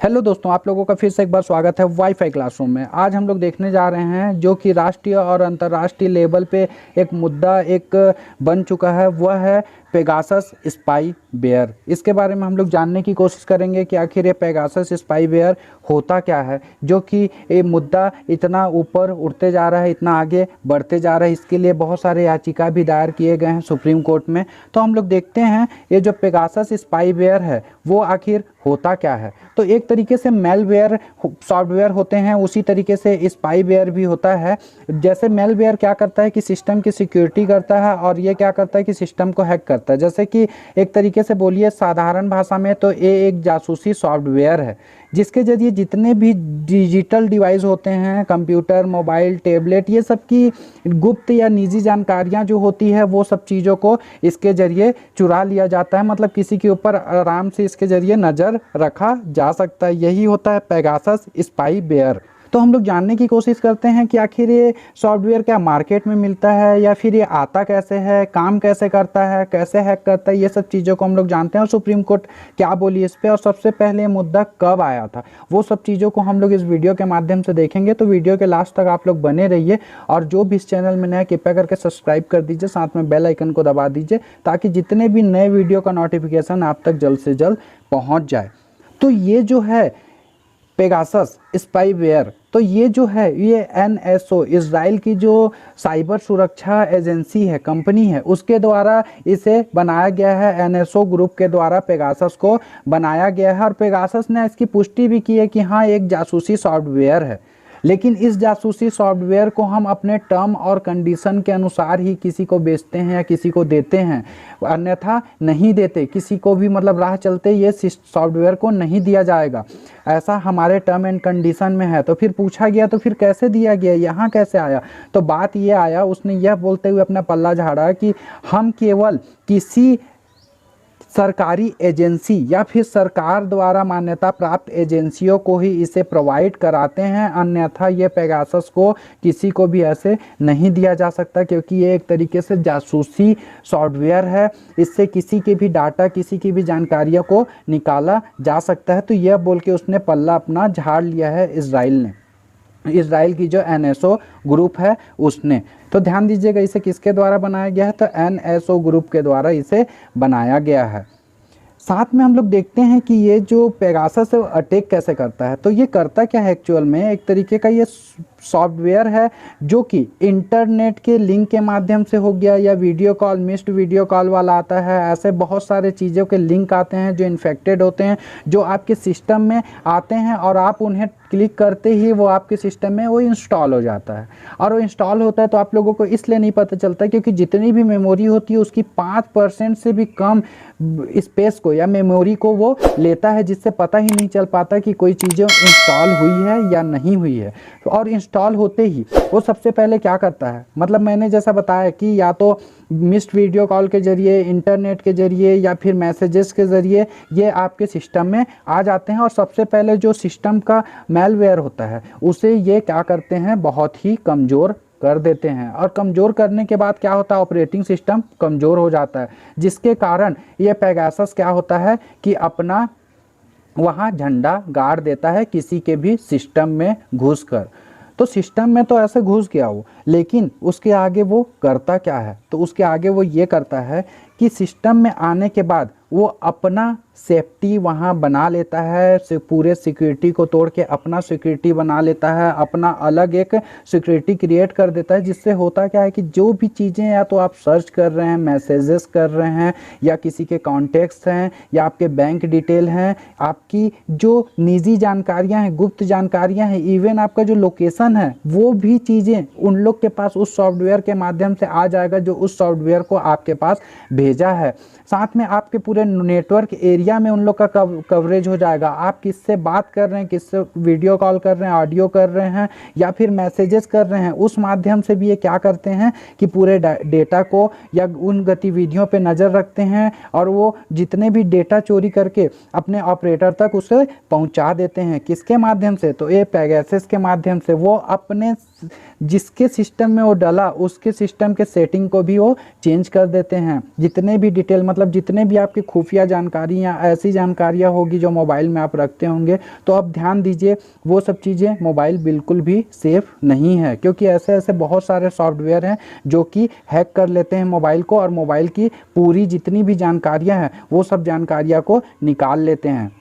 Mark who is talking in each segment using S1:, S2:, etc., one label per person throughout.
S1: Hello दोस्तों, आप लोगों का फिर से एक बार स्वागत है वाईफाई क्लासरूम में। आज हम लोग देखने जा रहे हैं जो कि राष्ट्रीय और अंतर्राष्ट्रीय लेवल पे एक मुद्दा बन चुका है, वह है पेगासस स्पाईवेयर। इसके बारे में हम लोग जानने की कोशिश करेंगे कि आखिर ये पेगासस स्पाईवेयर होता क्या है, जो कि ये मुद्दा इतना ऊपर उठते जा रहा है, इतना आगे बढ़ते जा रहा है। इसके लिए बहुत सारे याचिका भी दायर किए गए हैं सुप्रीम कोर्ट में। तो हम लोग देखते हैं ये जो पेगासस स्पाईवेयर है वो आखिर होता क्या है। तो एक तरीके से मेलवेयर सॉफ्टवेयर होते हैं, उसी तरीके से स्पाईवेयर भी होता है। जैसे मेलवेयर क्या करता है कि सिस्टम की सिक्योरिटी करता है, और ये क्या करता है कि सिस्टम को हैक करता है। जैसे कि एक तरीके से बोलिए साधारण भाषा में, तो ये एक जासूसी सॉफ्टवेयर है जिसके जरिए जितने भी डिजिटल डिवाइस होते हैं, कंप्यूटर, मोबाइल, टैबलेट, ये सब की गुप्त या निजी जानकारियां जो होती है वो सब चीज़ों को इसके जरिए चुरा लिया जाता है। मतलब किसी के ऊपर आराम से इसके जरिए नज़र रखा जा सकता है। यही होता है पेगासस स्पाईवेयर। तो हम लोग जानने की कोशिश करते हैं कि आखिर ये सॉफ्टवेयर क्या मार्केट में मिलता है, या फिर ये आता कैसे है, काम कैसे करता है, कैसे हैक करता है। ये सब चीज़ों को हम लोग जानते हैं और सुप्रीम कोर्ट क्या बोली इस पर, और सबसे पहले ये मुद्दा कब आया था, वो सब चीज़ों को हम लोग इस वीडियो के माध्यम से देखेंगे। तो वीडियो के लास्ट तक आप लोग बने रहिए, और जो भी इस चैनल में नया कृपया करके सब्सक्राइब कर दीजिए, साथ में बेल आइकन को दबा दीजिए ताकि जितने भी नए वीडियो का नोटिफिकेशन आप तक जल्द से जल्द पहुँच जाए। तो ये जो है पेगासस स्पाईवेयर, तो ये जो है ये NSO इजराइल की जो साइबर सुरक्षा एजेंसी है, कंपनी है, उसके द्वारा इसे बनाया गया है। NSO ग्रुप के द्वारा पेगासस को बनाया गया है, और पेगासस ने इसकी पुष्टि भी की है कि हाँ एक जासूसी सॉफ्टवेयर है। लेकिन इस जासूसी सॉफ्टवेयर को हम अपने टर्म और कंडीशन के अनुसार ही किसी को बेचते हैं या किसी को देते हैं, अन्यथा नहीं देते। किसी को भी मतलब राह चलते ये सॉफ्टवेयर को नहीं दिया जाएगा, ऐसा हमारे टर्म एंड कंडीशन में है। तो फिर पूछा गया तो फिर कैसे दिया गया, यहाँ कैसे आया। तो बात ये आया, उसने यह बोलते हुए अपना पल्ला झाड़ा कि हम केवल किसी सरकारी एजेंसी या फिर सरकार द्वारा मान्यता प्राप्त एजेंसियों को ही इसे प्रोवाइड कराते हैं, अन्यथा ये पेगासस को किसी को भी ऐसे नहीं दिया जा सकता, क्योंकि ये एक तरीके से जासूसी सॉफ्टवेयर है। इससे किसी के भी डाटा, किसी की भी जानकारियों को निकाला जा सकता है। तो यह बोल के उसने पल्ला अपना झाड़ लिया है इजराइल ने, इजराइल की जो NSO ग्रुप है उसने। तो ध्यान दीजिएगा इसे किसके द्वारा बनाया गया है, तो NSO ग्रुप के द्वारा इसे बनाया गया है। साथ में हम लोग देखते हैं कि ये जो पेगासस है अटैक कैसे करता है। तो ये करता क्या है एक्चुअल में, एक तरीके का ये सॉफ्टवेयर है जो कि इंटरनेट के लिंक के माध्यम से हो गया, या video call, missed video call वाला आता है। ऐसे बहुत सारे चीज़ों के लिंक आते हैं जो इन्फेक्टेड होते हैं, जो आपके सिस्टम में आते हैं, और आप उन्हें क्लिक करते ही वो आपके सिस्टम में वो इंस्टॉल हो जाता है। और वो इंस्टॉल होता है तो आप लोगों को इसलिए नहीं पता चलता क्योंकि जितनी भी मेमोरी होती है उसकी 5% से भी कम स्पेस को या मेमोरी को वो लेता है, जिससे पता ही नहीं चल पाता कि कोई चीज़ें इंस्टॉल हुई है या नहीं हुई है। और इंस्टॉल होते ही वो सबसे पहले क्या करता है, मतलब मैंने जैसा बताया कि या तो मिस्ड वीडियो कॉल के जरिए, इंटरनेट के जरिए, या फिर मैसेजेस के ज़रिए ये आपके सिस्टम में आ जाते हैं। और सबसे पहले जो सिस्टम का मेलवेयर होता है उसे ये क्या करते हैं, बहुत ही कमज़ोर कर देते हैं। और कमज़ोर करने के बाद क्या होता है, ऑपरेटिंग सिस्टम कमज़ोर हो जाता है, जिसके कारण ये पेगासस क्या होता है कि अपना वहाँ झंडा गाड़ देता है किसी के भी सिस्टम में घुसकर। तो सिस्टम में तो ऐसे घुस गया वो, लेकिन उसके आगे वो करता क्या है, तो उसके आगे वो ये करता है कि सिस्टम में आने के बाद वो अपना सेफ्टी वहाँ बना लेता है, पूरे सिक्योरिटी को तोड़ के अपना सिक्योरिटी बना लेता है, अपना अलग एक सिक्योरिटी क्रिएट कर देता है। जिससे होता क्या है कि जो भी चीज़ें या तो आप सर्च कर रहे हैं, मैसेजेस कर रहे हैं, या किसी के कॉन्टेक्ट्स हैं, या आपके बैंक डिटेल हैं, आपकी जो निजी जानकारियां हैं, गुप्त जानकारियां हैं, इवन आपका जो लोकेशन है, वो भी चीज़ें उन लोग के पास उस सॉफ्टवेयर के माध्यम से आ जाएगा जो उस सॉफ्टवेयर को आपके पास भेजा है। साथ में आपके पूरे नेटवर्क एरिया में उन लोग का कवरेज हो जाएगा। आप किससे बात कर रहे हैं, किससे वीडियो कॉल कर रहे हैं, ऑडियो कर रहे हैं, या फिर मैसेजेस कर रहे हैं, उस माध्यम से भी ये क्या करते हैं कि पूरे डेटा को या उन गतिविधियों पे नज़र रखते हैं, और वो जितने भी डेटा चोरी करके अपने ऑपरेटर तक उसे पहुंचा देते हैं। किसके माध्यम से, तो ये पेगासस के माध्यम से। वो अपने जिसके सिस्टम में वो डला उसके सिस्टम के सेटिंग को भी वो चेंज कर देते हैं। जितने भी डिटेल मतलब जितने भी आपकी खुफिया जानकारी या ऐसी जानकारियाँ होगी जो मोबाइल में आप रखते होंगे, तो आप ध्यान दीजिए वो सब चीज़ें मोबाइल बिल्कुल भी सेफ़ नहीं है, क्योंकि ऐसे ऐसे बहुत सारे सॉफ्टवेयर हैं जो कि हैक कर लेते हैं मोबाइल को और मोबाइल की पूरी जितनी भी जानकारियाँ हैं वो सब जानकारियाँ को निकाल लेते हैं।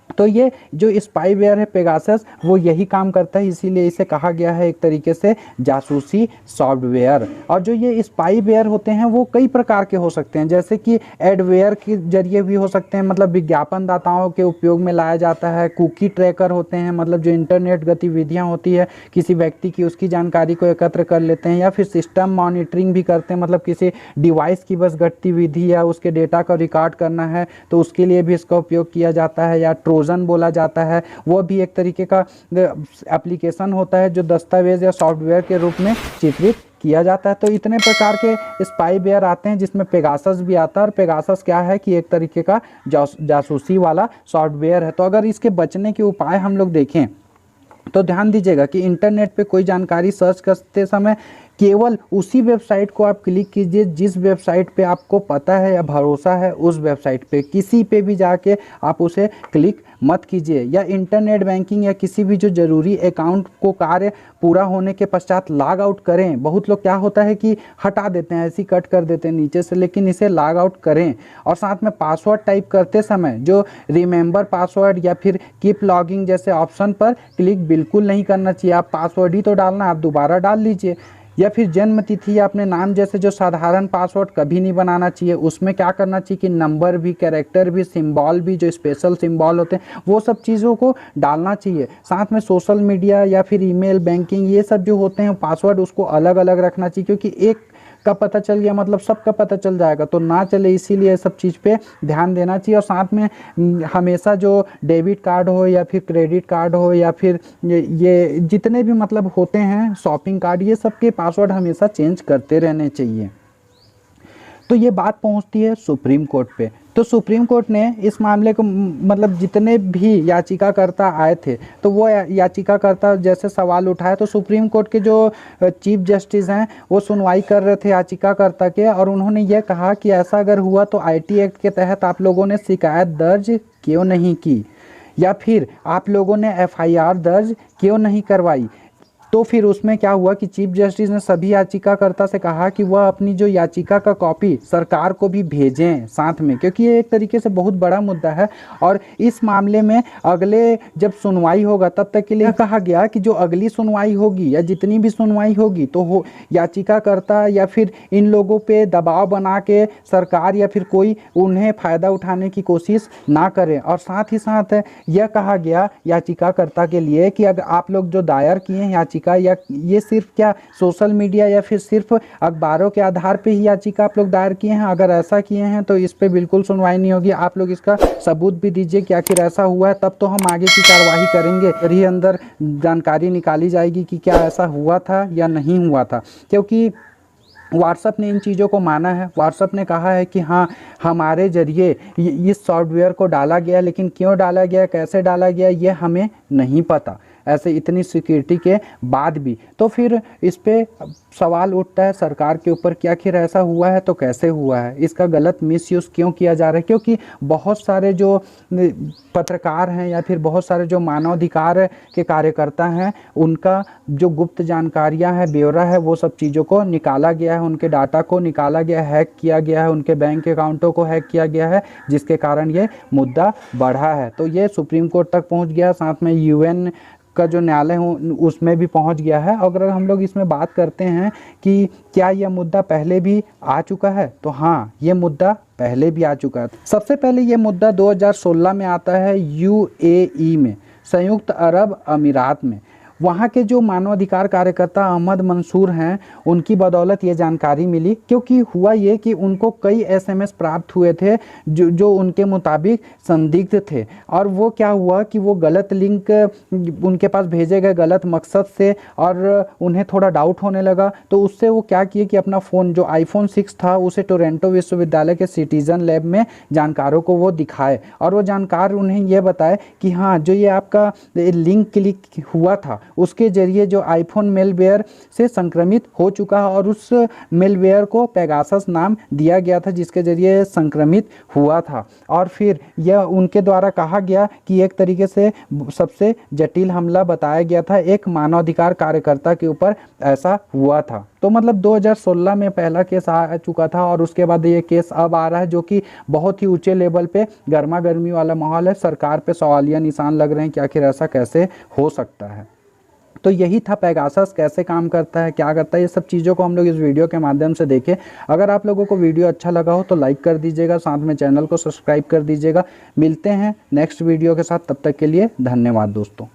S1: तो ये जो स्पाईवेयर है पेगासस वो यही काम करता है, इसीलिए इसे कहा गया है एक तरीके से जासूसी सॉफ्टवेयर। और जो ये स्पाईवेयर होते हैं वो कई प्रकार के हो सकते हैं, जैसे कि एडवेयर के जरिए भी हो सकते हैं, मतलब विज्ञापन दाताओं के उपयोग में लाया जाता है। कुकी ट्रैकर होते हैं, मतलब जो इंटरनेट गतिविधियाँ होती है किसी व्यक्ति की उसकी जानकारी को एकत्र कर लेते हैं। या फिर सिस्टम मॉनिटरिंग भी करते हैं, मतलब किसी डिवाइस की बस गतिविधि या उसके डेटा को रिकॉर्ड करना है तो उसके लिए भी इसका उपयोग किया जाता है। या ट्रोजन बोला जाता है, वो भी एक तरीके का एप्लीकेशन होता है जो दस्तावेज या सॉफ्टवेयर के रूप में चित्रित किया जाता है। तो इतने प्रकार के स्पाईवेयर आते हैं जिसमें पेगासस भी आता है। और पेगासस क्या है कि एक तरीके का जासूसी वाला सॉफ्टवेयर है। तो अगर इसके बचने के उपाय हम लोग देखें तो ध्यान दीजिएगा कि इंटरनेट पे कोई जानकारी सर्च करते समय केवल उसी वेबसाइट को आप क्लिक कीजिए जिस वेबसाइट पे आपको पता है या भरोसा है उस वेबसाइट पे, किसी पे भी जाके आप उसे क्लिक मत कीजिए। या इंटरनेट बैंकिंग या किसी भी जो ज़रूरी अकाउंट को कार्य पूरा होने के पश्चात लॉग आउट करें। बहुत लोग क्या होता है कि हटा देते हैं, ऐसी कट कर देते हैं नीचे से, लेकिन इसे लॉग आउट करें। और साथ में पासवर्ड टाइप करते समय जो रिमेंबर पासवर्ड या फिर कीप लॉगिंग जैसे ऑप्शन पर क्लिक बिल्कुल नहीं करना चाहिए। आप पासवर्ड ही तो डालना, आप दोबारा डाल लीजिए। या फिर जन्म तिथि या अपने नाम जैसे जो साधारण पासवर्ड कभी नहीं बनाना चाहिए। उसमें क्या करना चाहिए कि नंबर भी, कैरेक्टर भी, सिंबल भी, जो स्पेशल सिंबल होते हैं वो सब चीज़ों को डालना चाहिए। साथ में सोशल मीडिया या फिर ईमेल बैंकिंग ये सब जो होते हैं पासवर्ड उसको अलग अलग रखना चाहिए, क्योंकि एक का पता चल गया मतलब सबका पता चल जाएगा तो ना चले, इसीलिए सब चीज़ पे ध्यान देना चाहिए। और साथ में हमेशा जो डेबिट कार्ड हो या फिर क्रेडिट कार्ड हो या फिर ये जितने भी मतलब होते हैं शॉपिंग कार्ड, ये सब के पासवर्ड हमेशा चेंज करते रहने चाहिए। तो ये बात पहुंचती है सुप्रीम कोर्ट पे। तो सुप्रीम कोर्ट ने इस मामले को मतलब जितने भी याचिकाकर्ता आए थे तो वो याचिकाकर्ता जैसे सवाल उठाए तो सुप्रीम कोर्ट के जो चीफ जस्टिस हैं वो सुनवाई कर रहे थे याचिकाकर्ता के, और उन्होंने ये कहा कि ऐसा अगर हुआ तो आईटी एक्ट के तहत आप लोगों ने शिकायत दर्ज क्यों नहीं की, या फिर आप लोगों ने एफआईआर दर्ज क्यों नहीं करवाई। तो फिर उसमें क्या हुआ कि चीफ जस्टिस ने सभी याचिकाकर्ता से कहा कि वह अपनी जो याचिका का कॉपी सरकार को भी भेजें साथ में, क्योंकि ये एक तरीके से बहुत बड़ा मुद्दा है। और इस मामले में अगले जब सुनवाई होगा तब तक के लिए कहा गया कि जो अगली सुनवाई होगी या जितनी भी सुनवाई होगी तो हो याचिकाकर्ता या फिर इन लोगों पे दबाव बना के सरकार या फिर कोई उन्हें फ़ायदा उठाने की कोशिश ना करें। और साथ ही साथ यह कहा गया याचिकाकर्ता के लिए कि अगर आप लोग जो दायर किए हैं याचिका, या ये सिर्फ क्या सोशल मीडिया या फिर सिर्फ अखबारों के आधार पे ही याचिका आप लोग दायर किए हैं, अगर ऐसा किए हैं तो इस पे बिल्कुल सुनवाई नहीं होगी। आप लोग इसका सबूत भी दीजिए कि आखिर ऐसा हुआ है, तब तो हम आगे की कार्रवाई करेंगे। फिर ही अंदर जानकारी निकाली जाएगी कि क्या ऐसा हुआ था या नहीं हुआ था। क्योंकि व्हाट्सएप ने इन चीज़ों को माना है। व्हाट्सएप ने कहा है कि हाँ हमारे ज़रिए इस सॉफ्टवेयर को डाला गया, लेकिन क्यों डाला गया, कैसे डाला गया, ये हमें नहीं पता, ऐसे इतनी सिक्योरिटी के बाद भी। तो फिर इस पे सवाल उठता है सरकार के ऊपर कि आखिर ऐसा हुआ है तो कैसे हुआ है, इसका गलत मिसयूज़ क्यों किया जा रहा है। क्योंकि बहुत सारे जो पत्रकार हैं या फिर बहुत सारे जो मानवाधिकार के कार्यकर्ता हैं उनका जो गुप्त जानकारियां हैं, ब्यौरा है, वो सब चीज़ों को निकाला गया है, उनके डाटा को निकाला गया, हैक किया गया है, उनके बैंक अकाउंटों को हैक किया गया है, जिसके कारण ये मुद्दा बढ़ा है। तो ये सुप्रीम कोर्ट तक पहुँच गया, साथ में यूएन का जो न्यायालय हो उसमें भी पहुंच गया है। अगर हम लोग इसमें बात करते हैं कि क्या यह मुद्दा पहले भी आ चुका है, तो हाँ ये मुद्दा पहले भी आ चुका है। सबसे पहले ये मुद्दा 2016 में आता है यूएई में, संयुक्त अरब अमीरात में। वहाँ के जो मानवाधिकार कार्यकर्ता अहमद मंसूर हैं उनकी बदौलत ये जानकारी मिली, क्योंकि हुआ ये कि उनको कई एसएमएस प्राप्त हुए थे जो उनके मुताबिक संदिग्ध थे। और वो क्या हुआ कि वो गलत लिंक उनके पास भेजे गए गलत मकसद से, और उन्हें थोड़ा डाउट होने लगा। तो उससे वो क्या किए कि अपना फ़ोन जो आईफोन 6 था उसे टोरंटो विश्वविद्यालय के सिटीज़न लैब में जानकारों को वो दिखाए, और वो जानकार उन्हें ये बताए कि हाँ जो ये आपका लिंक क्लिक हुआ था उसके जरिए जो आईफोन मेलवेयर से संक्रमित हो चुका है और उस मेलवेयर को पेगासस नाम दिया गया था जिसके जरिए संक्रमित हुआ था। और फिर यह उनके द्वारा कहा गया कि एक तरीके से सबसे जटिल हमला बताया गया था, एक मानवाधिकार कार्यकर्ता के ऊपर ऐसा हुआ था। तो मतलब 2016 में पहला केस आ चुका था और उसके बाद ये केस अब आ रहा है जो कि बहुत ही ऊंचे लेवल पे गर्मा गर्मी वाला माहौल है। सरकार पे सवालिया निशान लग रहे हैं कि आखिर ऐसा कैसे हो सकता है। तो यही था पेगासस कैसे काम करता है, क्या करता है, ये सब चीज़ों को हम लोग इस वीडियो के माध्यम से देखें। अगर आप लोगों को वीडियो अच्छा लगा हो तो लाइक कर दीजिएगा, साथ में चैनल को सब्सक्राइब कर दीजिएगा। मिलते हैं नेक्स्ट वीडियो के साथ, तब तक के लिए धन्यवाद दोस्तों।